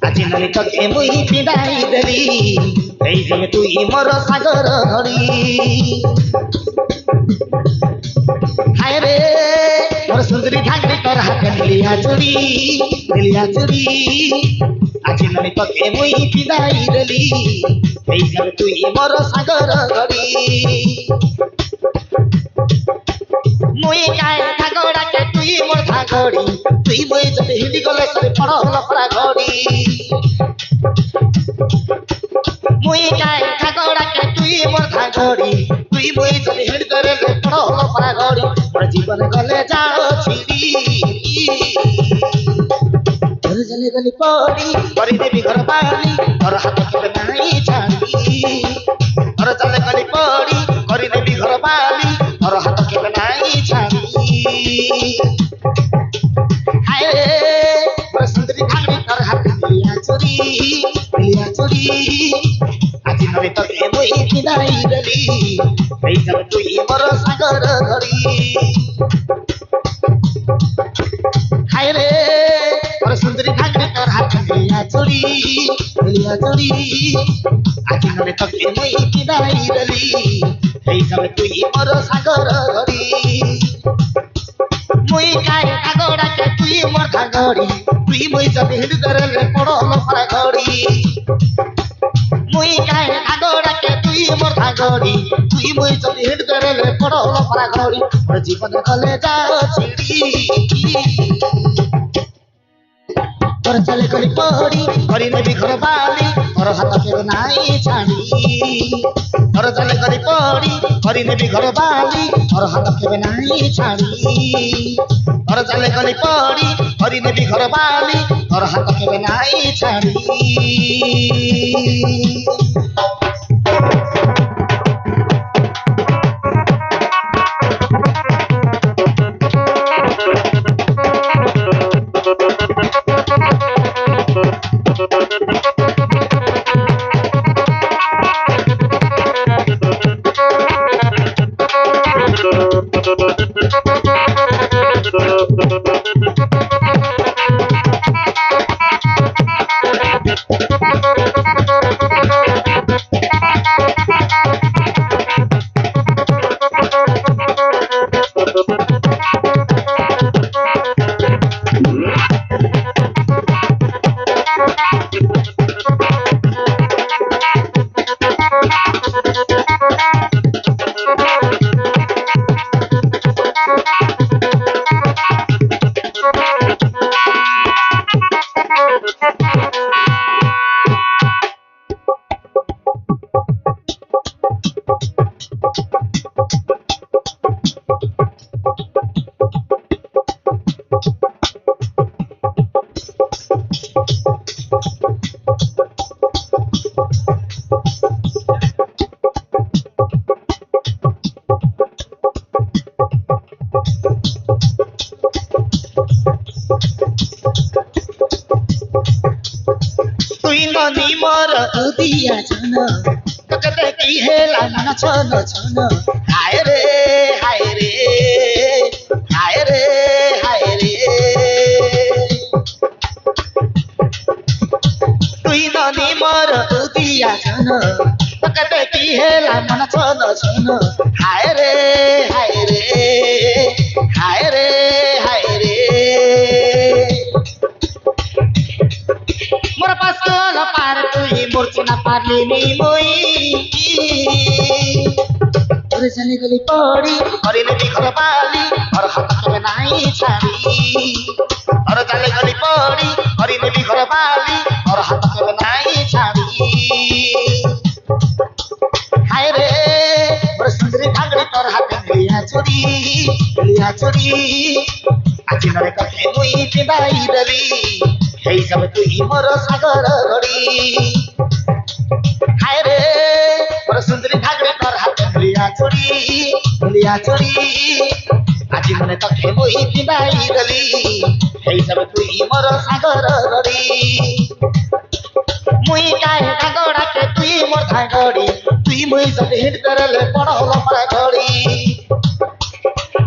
আজি নলি তোকে মুই পিঁধাই দেলি এই যে তুই মোর সাগর ধরি হায় রে মোর সুন্দরী ঢাকরি তোর হাতে নীলিয়া চুরি আজি নলি তোকে মুই পিঁধাই দেলি এই যে তুই মোর সাগর ধরি মুই কায় ঠাগড়াকে তুই মোর ঠাগড়ি তুই মই যদি হিলি গলে সরে পড়ল পড়া ঘড়ি মুই কায় ঠাগড়াকে তুই মোর ঠাগড়ি তুই মই যদি হিলি গলে পড়ল পড়া ঘড়ি মোর জীবন গলে যাও ছিড়ি তোর জলে গলি পড়ি করে দেবি ঘর বালি তোর হাত কেবে নাই ছাড়ি তোর জলে গলি পড়ি করে দেবি ঘর বালি তোর হাত কেবে নাই ছাড়ি হায় রে মোর সুন্দরী ঢাকরি তোর হাত নীলিয়া চুরি আজি নলি তোকে মুই পিঁধাই দেলি এই যে তুই মোর সাগর ধরি হায় রে মোর সুন্দরী ঢাকরি তোর হাত নীলিয়া চুরি আজি নলি তোকে মুই পিঁধাই দেলি এই যে তুই মোর সাগর ধরি মুই কায় ঠাগড়াকে তুই মোর ঠাগড়ি তুই মই যদি হিলি ধরলে পড়ল পড়া ঘড়ি মুই কায় ঠাগড়াকে তুই মোর ঠাগড়ি তুই মই যদি হিলি ধরলে পড়ল পড়া ঘড়ি মোর জীবন গলে যাও ছিড়ি তোর চলে গলি পড়ি করে নেবি ঘর বালি তোর হাত কেবে নাই ছাড়ি তোর চলে গলি পড়ি করে নেবি ঘর বালি তোর হাত কেবে নাই ছাড়ি তোর চলে গলি পড়ি করে নেবি ঘর বালি তোর হাত কেবে নাই ছাড়ি তুই ননি মোর উদিয়া জন তোকে দেখি হেলা মন ছন ছন হায় রে হায় রে হায় রে হায় রে তুই ননি মোর উদিয়া জন তোকে দেখি হেলা মন ছন ছন হায় রে হায় রে হায় রে হায় রে মোর পাসকল পার তুই মোরছি না পারলি নি মই তোরে চলে গলি পড়ি করে নেবি ঘর বালি তোর হাত কেবে নাই ছাড়ি তোরে চলে গলি পড়ি করে নেবি ঘর বালি তোর হাত কেবে নাই ছাড়ি হায় রে মোর সুন্দরী ঢাকরি তোর হাতে নীলিয়া চুরি আজি নরে কাকে মুই পিঁধাই দেলি এই সব তুই মোর সাগর গড়ি হায় রে মোর সুন্দরী ঠাকুরে তোর হাতে ভুলিয়া চুরি আজি মনে কাকে মুই পিঁধাই দেলি এই সব তুই মোর সাগর গড়ি মুই কাহে ধাগড়াকে তুই মোর ধাগড়ি তুই মুই যদি হিট করলে পড়ল পড়া ঘড়ি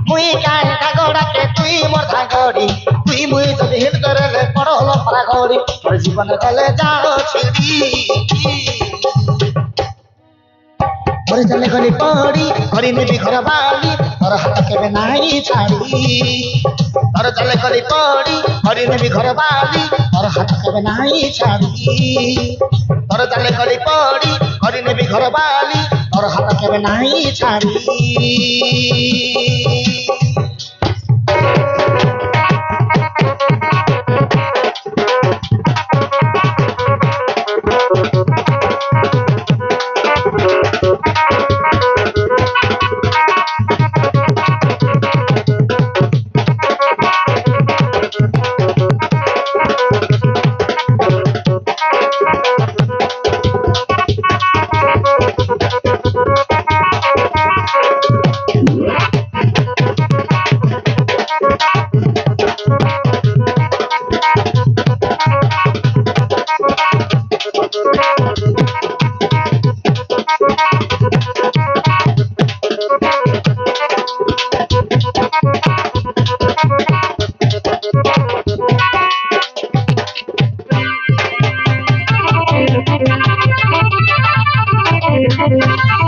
মুই কাহে ধাগড়াকে তুই মোর ধাগড়ি তুই মুই যদি হিট করলে পড়ল পড়া ঘড়ি তোর জীবন গলে যাও ছিড়ি মরে চলে গলি পড়ি ঘরি নেবি ঘর বালি তোর হাত কেবে নাই ছাড়ি তোর চলে গলি পড়ি ঘরি নেবি ঘর বালি তোর হাত কেবে নাই ছাড়ি তোর চলে গলি পড়ি ঘরি নেবি ঘর বালি তোর হাত কেবে নাই ছাড়ি Thank you.